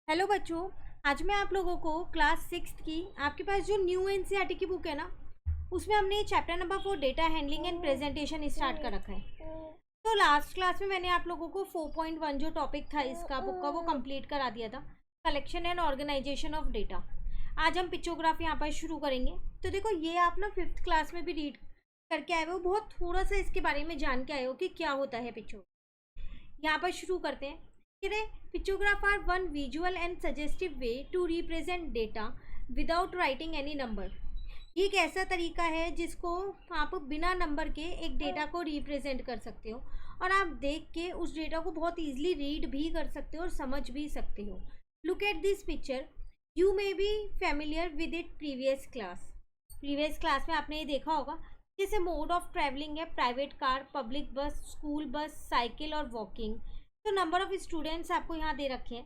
Hello बच्चों। आज मैं आप लोगों को क्लास सिक्स्थ की आपके पास जो न्यू एनसीईआरटी की बुक है ना, उसमें हमने chapter number 4 data handling and presentation start कर रखा है। तो लास्ट क्लास में मैंने आप लोगों को 4.1 जो टॉपिक था इसका बुक का वो कंप्लीट करा दिया था, collection and organisation of data. आज हम पिक्चोग्राफ यहाँ पर शुरू करेंगे। तो देखो, ये आप ना फिफ्थ क्लास में भी रीड करके आए हो, बहुत थोड़ा सा इसके बारे में जान के आए हो कि क्या होता है पिक्चोग्राफ। यहाँ पर शुरू करते हैं। Pictograph are one visual and suggestive way to represent data without writing any number. ये एक ऐसा तरीका है जिसको आप बिना नंबर के एक डेटा को रिप्रेजेंट कर सकते हो, और आप देख के उस डेटा को बहुत इजीली रीड भी कर सकते हो और समझ भी सकते हो। Look at this picture, you may be familiar with it previous class में आपने ये देखा होगा। जैसे मोड ऑफ ट्रैवलिंग है प्राइवेट कार, पब्लिक बस, स्कूल बस, साइकिल और वॉकिंग। तो नंबर ऑफ स्टूडेंट्स आपको यहाँ दे रखे हैं।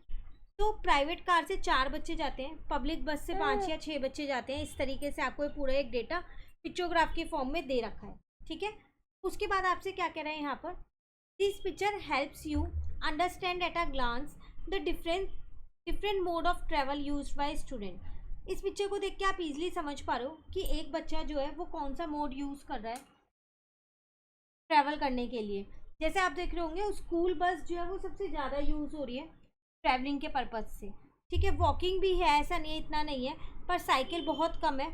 तो प्राइवेट कार से 4 बच्चे जाते हैं, पब्लिक बस से 5 या 6 बच्चे जाते हैं। इस तरीके से आपको पूरा एक डेटा पिक्चोग्राफ के फॉर्म में दे रखा है, ठीक है। उसके बाद आपसे क्या कह रहे हैं यहाँ पर, this picture helps you understand at a glance the different mode of travel used by student. इस पिक्चर को देख के आप इजीली समझ पा रहे हो कि एक बच्चा जो है वो कौन सा मोड यूज़ कर रहा है ट्रैवल करने के लिए। जैसे आप देख रहे होंगे, स्कूल बस जो है वो सबसे ज़्यादा यूज़ हो रही है ट्रैवलिंग के पर्पज़ से, ठीक है। वॉकिंग भी है, ऐसा नहीं है, इतना नहीं है, पर साइकिल बहुत कम है।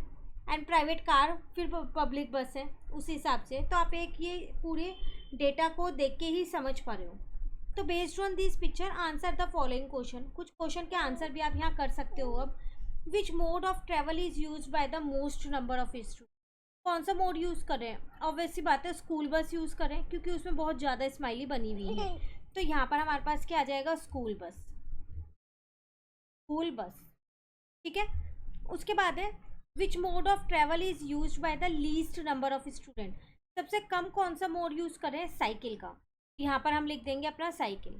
एंड प्राइवेट कार, फिर पब्लिक बस है उस हिसाब से। तो आप एक ये पूरे डेटा को देख के ही समझ पा रहे हो। तो based on this picture answer the following question. कुछ क्वेश्चन के आंसर भी आप यहाँ कर सकते हो। अब which mode of travel is use by the most number of student. कौन सा मोड यूज़ कर रहे हैं? ऑब्वियस सी बात है, स्कूल बस यूज़ करें क्योंकि उसमें बहुत ज़्यादा स्माइली बनी हुई है। तो यहाँ पर हमारे पास क्या आ जाएगा, स्कूल बस, ठीक है। उसके बाद है which mode of travel is use by the least number of student. सबसे कम कौन सा मोड यूज़ कर रहे हैं? साइकिल का। यहाँ पर हम लिख देंगे अपना साइकिल।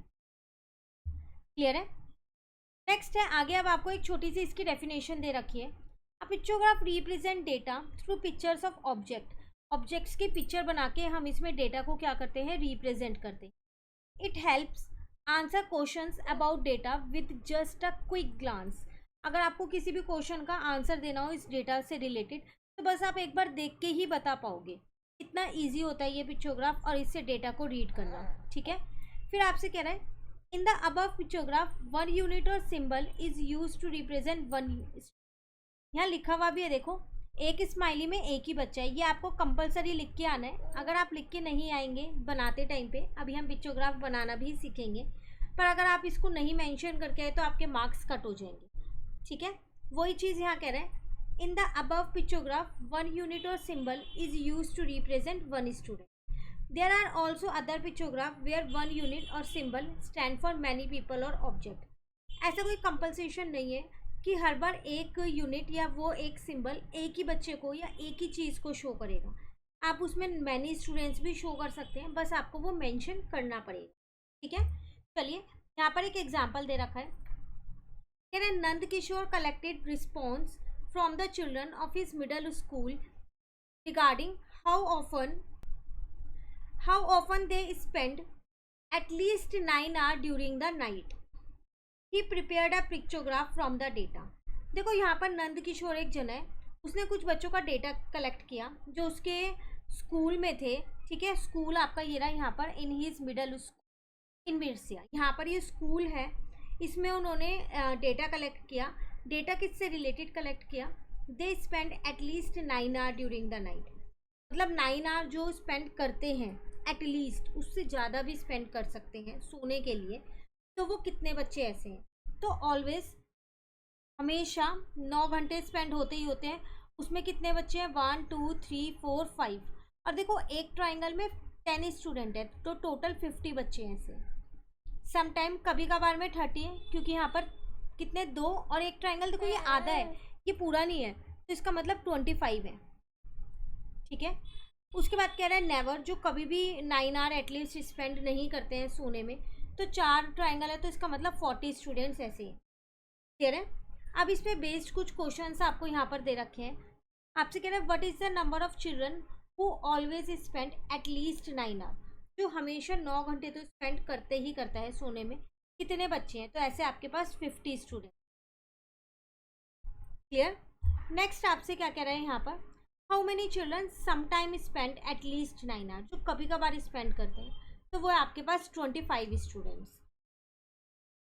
क्लियर है? नेक्स्ट है आगे। अब आपको एक छोटी सी इसकी डेफिनेशन दे रखी है। A pictograph represent data through pictures of objects की पिक्चर बना के हम इसमें डेटा को क्या करते हैं, रिप्रेजेंट करते हैं। It helps answer questions about data with just a quick glance. अगर आपको किसी भी क्वेश्चन का आंसर देना हो इस डेटा से रिलेटेड, तो बस आप एक बार देख के ही बता पाओगे। इतना ईजी होता है ये पिक्चोग्राफ और इससे डेटा को रीड करना, ठीक है। फिर आपसे कह रहा है, in the above pictograph one unit or symbol is use to represent one. यहाँ लिखा हुआ भी है, देखो, एक स्माइली में एक ही बच्चा है। ये आपको कंपलसरी लिख के आना है। अगर आप लिख के नहीं आएंगे बनाते टाइम पे, अभी हम पिक्चोग्राफ बनाना भी सीखेंगे, पर अगर आप इसको नहीं मेंशन करके आए तो आपके मार्क्स कट हो जाएंगे, ठीक है। वही चीज़ यहाँ कह रहे हैं, in the above pictograph one unit or symbol is use to represent one student. There are also other pictograph where one unit or symbol stand for many people or object. ऐसा कोई कंपल्सेशन नहीं है कि हर बार एक यूनिट या वो एक symbol एक ही बच्चे को या एक ही चीज़ को शो करेगा। आप उसमें मैनी स्टूडेंट्स भी शो कर सकते हैं, बस आपको वो मेंशन करना पड़ेगा, ठीक है। चलिए, यहाँ पर एक एग्जांपल दे रखा है। कह रहे Nand Kishore collected response from the children of his middle school regarding how often they spend at least 9 hours during the night. He prepared a pictograph from the data. देखो, यहाँ पर नंद किशोर एक जन है, उसने कुछ बच्चों का डेटा कलेक्ट किया जो उसके स्कूल में थे, ठीक है। स्कूल आपका ये रहा यहाँ पर, in his middle school in Birsia. यहाँ पर ये स्कूल है, इसमें उन्होंने डेटा कलेक्ट किया। डेटा किससे रिलेटेड कलेक्ट किया? They spend at least 9 hours during the night. मतलब 9 hours जो स्पेंड करते हैं, एटलीस्ट उससे ज़्यादा भी स्पेंड कर सकते हैं सोने के लिए। तो वो कितने बच्चे ऐसे हैं? तो ऑलवेज हमेशा 9 घंटे स्पेंड होते ही होते हैं। उसमें कितने बच्चे हैं? 1 2 3 4 5। और देखो, एक ट्राइंगल में 10 स्टूडेंट है, तो टोटल 50 बच्चे हैं ऐसे। समटाइम कभी कभार में 30 है, क्योंकि यहाँ पर कितने, 2 और एक ट्राइंगल, देखो ये आधा है, ये पूरा नहीं है, तो इसका मतलब 25 है, ठीक है। उसके बाद कह रहा है नेवर, जो कभी भी 9 hours एटलीस्ट स्पेंड नहीं करते हैं सोने में। तो 4 ट्राइंगल है, तो इसका मतलब 40 स्टूडेंट्स ऐसे हैं, क्लियर है। अब इस पे बेस्ड कुछ क्वेश्चंस आपको यहाँ पर दे रखे हैं। आपसे कह रहा है what is the number of children who always spend at least 9 hours। जो हमेशा 9 घंटे तो स्पेंड करते ही करता है सोने में, कितने बच्चे हैं, तो ऐसे आपके पास 50 स्टूडेंट। क्लियर। नेक्स्ट आपसे क्या कह रहे हैं यहाँ पर, how many children sometime spend at least 9 hour, जो कभी कभार स्पेंड करते हैं, तो वो है आपके पास 25 students.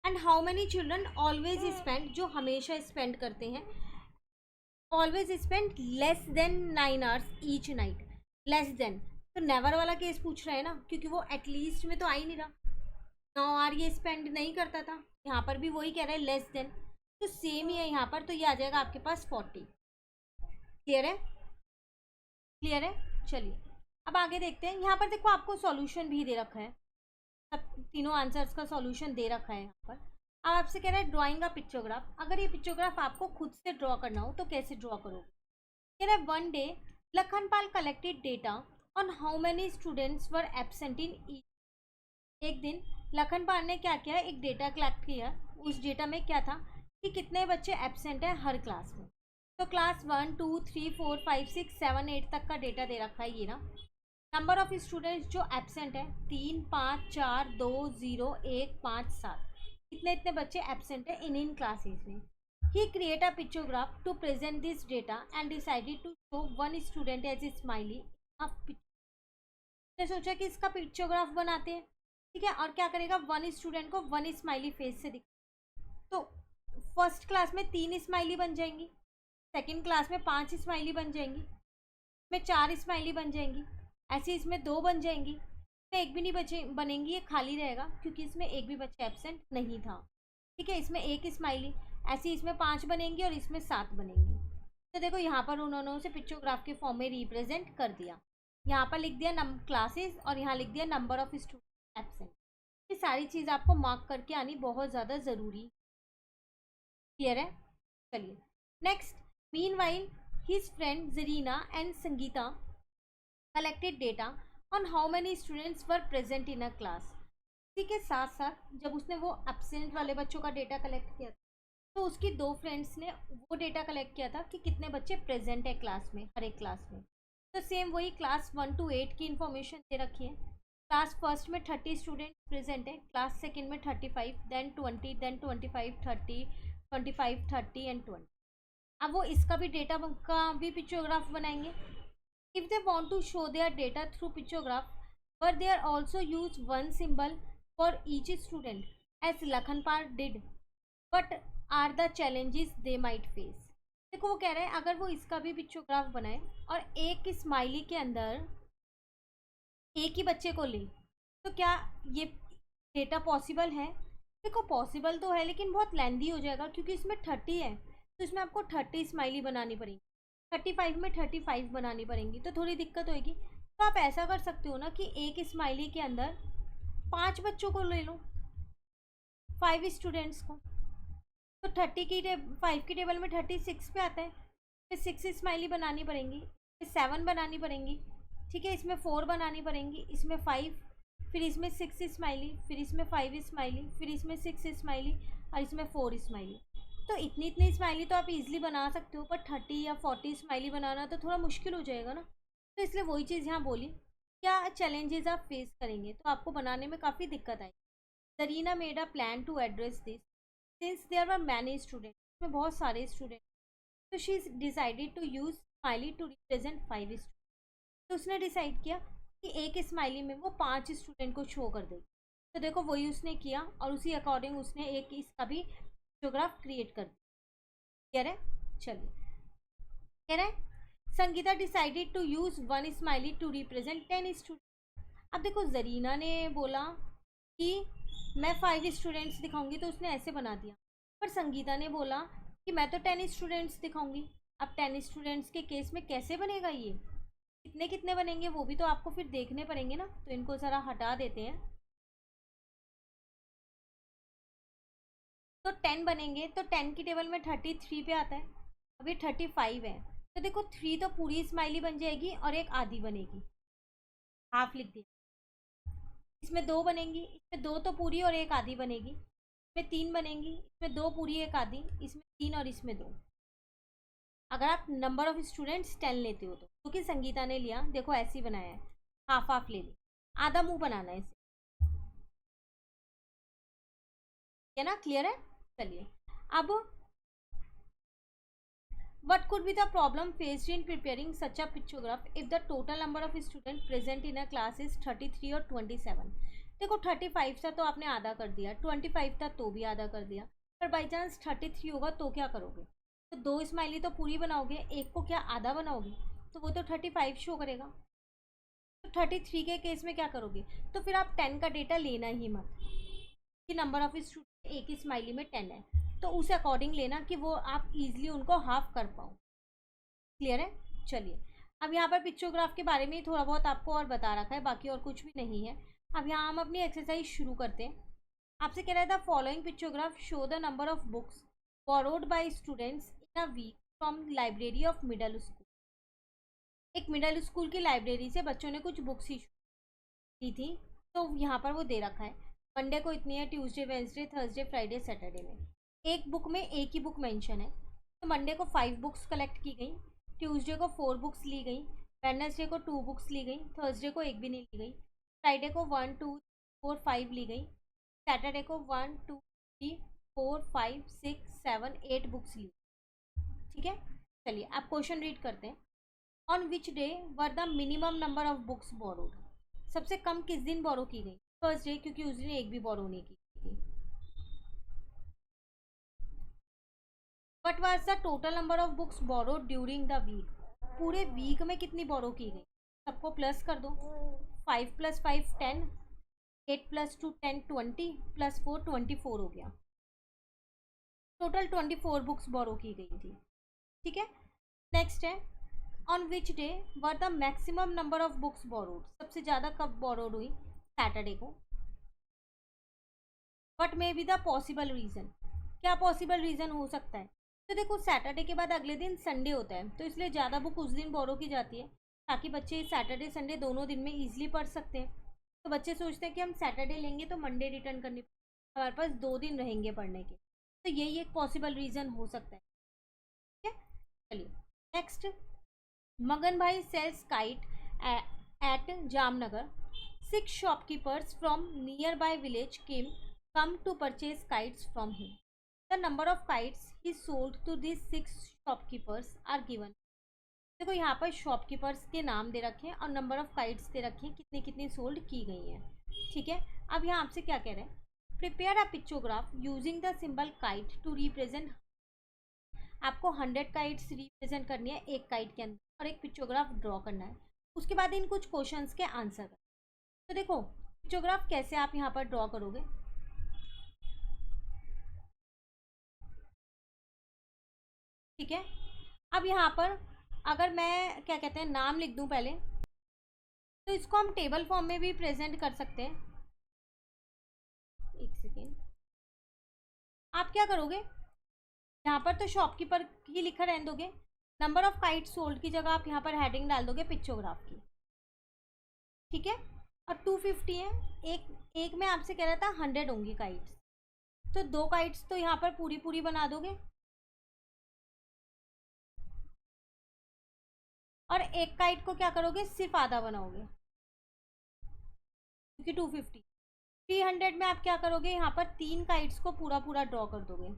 And how many children always spend, जो हमेशा स्पेंड करते हैं, always spend less than 9 hours each night. Less than, तो नेवर वाला केस पूछ रहे हैं ना, क्योंकि वो एटलीस्ट में तो आ ही नहीं रहा, 9 आवर ये स्पेंड नहीं करता था। यहाँ पर भी वही कह रहे हैं लेस देन, तो सेम ही है यहाँ पर, तो ये आ जाएगा आपके पास 40। क्लियर है, क्लियर है। चलिए अब आगे देखते हैं। यहाँ पर देखो आपको सॉल्यूशन भी दे रखा है, सब तीनों आंसर्स का सॉल्यूशन दे रखा है यहाँ पर। अब आपसे कह रहा है ड्राइंग अ पिक्चोग्राफ, अगर ये पिक्चोग्राफ आपको खुद से ड्रॉ करना हो तो कैसे ड्रॉ करोगे। कह रहा है one day Lakhanpal collected data on how many students were absent in each. एक दिन लखनपाल ने क्या किया, एक डेटा कलेक्ट किया। उस डेटा में क्या था कि कितने बच्चे एब्सेंट हैं हर क्लास में। तो क्लास 1 2 3 4 5 6 7 8 तक का डेटा दे रखा है ये ना। नंबर ऑफ स्टूडेंट्स जो एब्सेंट है 3 5 4 2 0 1 5 7, इतने इतने बच्चे एब्सेंट है इन क्लासेस में। He create a pictograph to present this data and decided to show one student as a smiley. ने सोचा कि इसका पिक्चोग्राफ बनाते हैं, ठीक है, और क्या करेगा, वन स्टूडेंट को वन स्माइली फेस से दिखा। तो फर्स्ट क्लास में 3 स्माइली बन जाएंगी, सेकंड क्लास में 5 स्माइली बन जाएंगी, इसमें 4 स्माइली बन जाएंगी, ऐसे इसमें 2 बन जाएंगी, इसमें एक भी नहीं बनेंगी, ये खाली रहेगा क्योंकि इसमें एक भी बच्चा एब्सेंट नहीं था। ठीक है, इसमें 1 स्माइली, ऐसे इसमें 5 बनेंगी और इसमें 7 बनेंगी। तो देखो यहाँ पर उन्होंने उसे पिक्चोग्राफ के फॉर्म में रिप्रेजेंट कर दिया। यहाँ पर लिख दिया क्लासेस और यहाँ लिख दिया नंबर ऑफ स्टूडेंट एब्सेंट। ये सारी चीज़ आपको मार्क करके आनी बहुत ज़्यादा ज़रूरी। क्लियर है। चलिए next, meanwhile his friend Zarina and Sangeeta collected data on how many students were present in a class. इसी के साथ साथ जब उसने वो एब्सेंट वाले बच्चों का डेटा कलेक्ट किया तो उसकी 2 फ्रेंड्स ने वो डेटा कलेक्ट किया था कि कितने बच्चे प्रेजेंट है क्लास में, हर एक क्लास में। तो सेम वही क्लास 1 to 8 की इन्फॉर्मेशन दे रखी है। क्लास फर्स्ट में 30 स्टूडेंट प्रेजेंट है, क्लास सेकेंड में 35, देन 20, देन 25 30 25 30 एंड 20। अब वो इसका भी डेटा का भी पिक्चोग्राफ बनाएंगे। If they want to show their data through pictograph, but they are also use one symbol for each student as Lakhanpal did, but are the challenges they might face. देखो वो कह रहे हैं अगर वो इसका भी पिक्चोग्राफ बनाए और एक स्माइली के अंदर एक ही बच्चे को ले, तो क्या ये डेटा पॉसिबल है। देखो पॉसिबल तो है लेकिन बहुत लेंदी हो जाएगा क्योंकि इसमें 30 है, तो इसमें आपको 30 स्माइली बनानी पड़ेगी, 35 में 35 बनानी पड़ेंगी, तो थोड़ी दिक्कत होगी। तो आप ऐसा कर सकते हो ना कि एक स्माइली के अंदर 5 बच्चों को ले लो, 5 स्टूडेंट्स को, तो 5 की टेबल में 36 पे आता है, फिर 6 स्माइली बनानी पड़ेंगी, फिर 7 बनानी पड़ेंगी, ठीक है, इसमें 4 बनानी पड़ेंगी, इसमें 5, फिर इसमें 6 स्माइली, फिर इसमें 5 स्माइली, फिर इसमें 6 स्माइली और इसमें 4 स्माइली। तो इतनी इतनी स्माइली तो आप इजीली बना सकते हो, पर 30 या 40 स्माइली बनाना तो थोड़ा मुश्किल हो जाएगा ना। तो इसलिए वही चीज़ यहाँ बोली, क्या चैलेंजेस आप फेस करेंगे, तो आपको बनाने में काफ़ी दिक्कत आई। Zarina made a plan to address this since there were many student, इसमें बहुत सारे स्टूडेंट, तो she decided to use smiley to represent 5 student. तो उसने डिसाइड किया कि एक स्माइली में वो 5 स्टूडेंट को शो कर देगी। तो देखो वही उसने किया और उसी अकॉर्डिंग उसने एक इसका भी पिक्चोग्राफ क्रिएट कर दिया। कह रहे चलिए, कह रहे Sangeeta decided to use one smiley to represent 10 student. अब देखो जरीना ने बोला कि मैं 5 स्टूडेंट्स दिखाऊंगी, तो उसने ऐसे बना दिया, पर संगीता ने बोला कि मैं तो 10 स्टूडेंट्स दिखाऊंगी। अब 10 स्टूडेंट्स के केस में कैसे बनेगा ये, कितने कितने बनेंगे वो भी तो आपको फिर देखने पड़ेंगे ना। तो इनको ज़रा हटा देते हैं, तो 10 बनेंगे, तो 10 की टेबल में 33 पे आता है, अभी 35 है, तो देखो 3 तो पूरी स्माइली बन जाएगी और एक आधी बनेगी, हाफ लिख दिया। इसमें 2 बनेंगी, इसमें 2 तो पूरी और एक आधी बनेगी, इसमें 3 बनेंगी, इसमें 2 पूरी एक आधी, इसमें 3 और इसमें 2। अगर आप नंबर ऑफ स्टूडेंट्स 10 लेते हो तो, क्योंकि संगीता ने लिया देखो ऐसे ही बनाया है, हाफ हाफ ले ली, आधा मुंह बनाना है इसे। है ना, क्लियर है। चलिए अब what could be the problem faced in preparing such a pictograph if the total number of students present in a class is 33 और 27। देखो 35 था तो आपने आधा कर दिया, 25 था तो भी आधा कर दिया, पर बाई चांस 33 होगा तो क्या करोगे? तो 2 स्माइली तो पूरी बनाओगे, एक को क्या आधा बनाओगे? तो वो तो 35 शो करेगा। तो 33 के केस में क्या करोगे? तो फिर आप 10 का डेटा लेना ही मत कि नंबर ऑफ स्टूडेंट एक ही स्माइली में 10 है, तो उस अकॉर्डिंग लेना कि वो आप इजीली उनको हाफ कर पाओ। क्लियर है। चलिए अब यहाँ पर पिक्चोग्राफ के बारे में थोड़ा बहुत आपको और बता रखा है, बाकी और कुछ भी नहीं है। अब यहाँ हम अपनी एक्सरसाइज शुरू करते हैं। आपसे कह रहा था following pictograph show the number of books borrowed by students in a week from library of middle school. एक मिडल स्कूल की लाइब्रेरी से बच्चों ने कुछ बुक्स ही की थी, तो यहाँ पर वो दे रखा है। मंडे को इतनी है, Tuesday, Wednesday, Thursday, Friday, Saturday में एक बुक में एक ही बुक मेंशन है। तो मंडे को 5 बुक्स कलेक्ट की गई, ट्यूसडे को 4 बुक्स ली गई, वेडनेसडे को 2 बुक्स ली गई, थर्सडे को एक भी नहीं ली गई, फ्राइडे को 1 2 4 5 ली गई, सैटरडे को 1 2 3 4 5 6 7 8 बुक्स ली। ठीक है। चलिए आप क्वेश्चन रीड करते हैं। On which day were the minimum number of books borrowed. सबसे कम किस दिन बोरो की गई? थर्सडे, क्योंकि उस दिन एक भी बोरो नहीं की थी। What was the total number of books borrow during the week. पूरे वीक में कितनी बोरो की गई? सबको प्लस कर दो। 5 + 5 10, 8 + 2 10 20 + 4 24 हो गया। टोटल 24 बुक्स बोरो की गई थी। ठीक है। नेक्स्ट है on which day were the maximum number of books borrowed. सबसे ज़्यादा कब बोरोड हुई? सैटरडे को। What may be the possible reason. क्या पॉसिबल रीज़न हो सकता है? तो देखो सैटरडे के बाद अगले दिन संडे होता है, तो इसलिए ज़्यादा बुक उस दिन बोरो की जाती है ताकि बच्चे सैटरडे संडे दोनों दिन में ईजिली पढ़ सकते हैं। तो बच्चे सोचते हैं कि हम सैटरडे लेंगे तो मंडे रिटर्न करने, हमारे पास 2 दिन रहेंगे पढ़ने के। तो यही एक पॉसिबल रीज़न हो सकता है। ठीक है। चलिए नेक्स्ट, मगन भाई sells kite at Jamnagar. 6 shopkeepers from nearby village come to purchase kites from him. The number of kites he sold to these 6 shopkeepers are given. देखो यहाँ पर शॉपकीपर्स के नाम दे रखे हैं और नंबर ऑफ काइट्स दे रखे हैं, कितनी कितनी सोल्ड की गई हैं। ठीक है। अब यहाँ आपसे क्या कह रहे हैं? Prepare a pictograph using the symbol kite to represent. आपको 100 काइट्स रिप्रेजेंट करनी है एक काइट के अंदर और एक पिक्चोग्राफ ड्रॉ करना है। उसके बाद इन कुछ क्वेश्चंस के आंसर। तो देखो पिक्चोग्राफ कैसे आप यहाँ पर ड्रॉ करोगे। ठीक है। अब यहाँ पर अगर मैं क्या कहते हैं नाम लिख दूँ पहले, तो इसको हम टेबल फॉर्म में भी प्रेजेंट कर सकते हैं। एक सेकेंड, आप क्या करोगे यहाँ पर? तो शॉपकीपर ही लिखा रहने दोगे, नंबर ऑफ काइट सोल्ड की जगह आप यहाँ पर हेडिंग डाल दोगे पिक्चोग्राफ की। ठीक है। और 250 है, एक में आपसे कह रहा था 100 होंगी काइट्स, तो 2 काइट्स तो यहाँ पर पूरी पूरी बना दोगे और एक काइट को क्या करोगे? सिर्फ आधा बनाओगे, क्योंकि 250। 300 में आप क्या करोगे? यहाँ पर 3 काइट्स को पूरा पूरा ड्रॉ कर दोगे।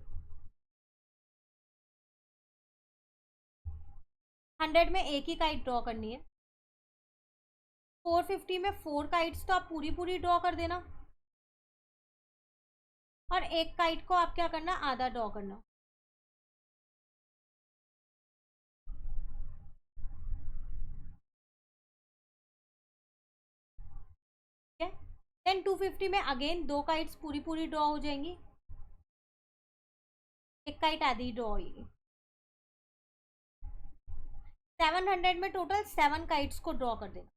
100 में एक ही काइट ड्रॉ करनी है। 450 में 4 काइट्स तो आप पूरी पूरी ड्रॉ कर देना और एक काइट को आप क्या करना? आधा ड्रॉ करना। ठीक है। देन 250 में अगेन 2 काइट्स पूरी पूरी ड्रॉ हो जाएंगी, एक काइट आधी ड्रॉ होगी। 700 में टोटल 7 काइट्स को ड्रॉ कर देना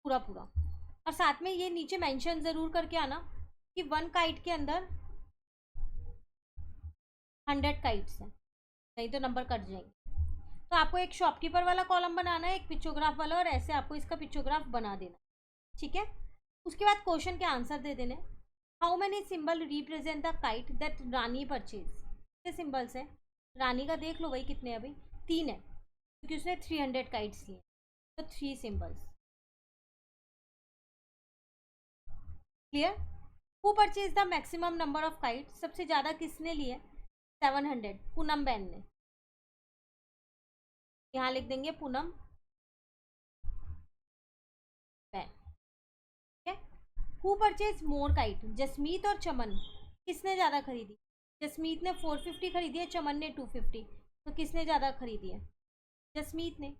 पूरा पूरा। और साथ में ये नीचे मेंशन ज़रूर करके आना कि 1 काइट के अंदर 100 काइट्स हैं, नहीं तो नंबर कट जाएंगे। तो आपको एक शॉपकीपर वाला कॉलम बनाना है, एक पिक्चोग्राफ वाला, और ऐसे आपको इसका पिक्चोग्राफ बना देना। ठीक है। उसके बाद क्वेश्चन के आंसर दे देने। How many symbol represent the kite that Rani purchase. कितने सिंबल्स हैं? रानी का देख लो भाई कितने हैं। भाई 3 है, क्योंकि उसने 300 काइट्स लिए, तो 3 symbols. Clear. Who purchase the maximum number of kite, सबसे ज़्यादा किसने लिए? 700, पूनम बहन ने। यहाँ लिख देंगे पूनम बहन। ठीक है। Who purchase more kite, Jasmeet और चमन, किसने ज़्यादा खरीदी? जसमीत ने 450 खरीदी है, चमन ने 250, तो किसने ज़्यादा खरीदी है? जसमीत ने।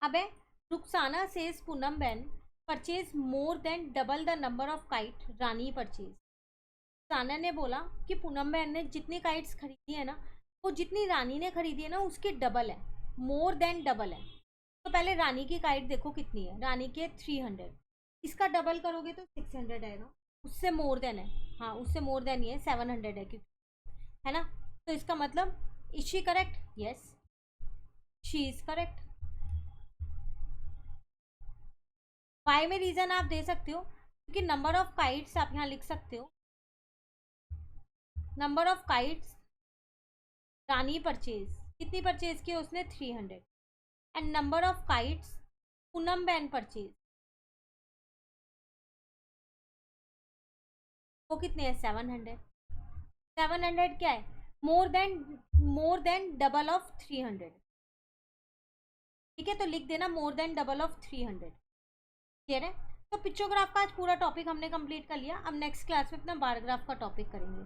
अब है रुखसाना सेज पूनम बहन purchase more than double the number of kite Rani purchase. Rukhsana ने बोला कि पूनम बहन ने जितनी काइट्स खरीदी है ना, वो जितनी रानी ने खरीदी है ना उसकी डबल है, मोर देन डबल है। तो पहले रानी की काइट देखो कितनी है, रानी की 300, इसका डबल करोगे तो 600 आएगा, उससे मोर देन है, हाँ उससे मोर देन ही है, 700 है क्योंकि, है ना। तो इसका मतलब is she correct? Yes, she is correct. Why में रीजन आप दे सकते हो क्योंकि नंबर ऑफ काइट्स आप यहाँ लिख सकते हो, number of kites Rani purchase, कितनी परचेज की उसने? 300, and number of kites Poonam बहन परचेज, वो कितने हैं? 700। 700 क्या है? More than double of 300। ठीक है, तो लिख देना more than double of 300। Clear है? तो पिक्चोग्राफ का आज पूरा टॉपिक हमने कंप्लीट कर लिया। अब नेक्स्ट क्लास में अपना बारग्राफ का टॉपिक करेंगे।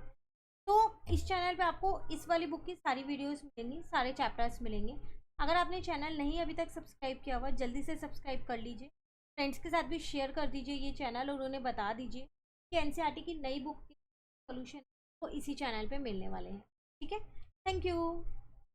तो इस चैनल पे आपको इस वाली बुक की सारी वीडियोस मिलेंगी, सारे चैप्टर्स मिलेंगे। अगर आपने चैनल नहीं अभी तक सब्सक्राइब किया हुआ, जल्दी से सब्सक्राइब कर लीजिए, फ्रेंड्स के साथ भी शेयर कर दीजिए ये चैनल, और उन्हें बता दीजिए कि एनसीईआरटी की नई बुक के सोल्यूशन तो इसी चैनल पे मिलने वाले हैं। ठीक है, थैंक यू।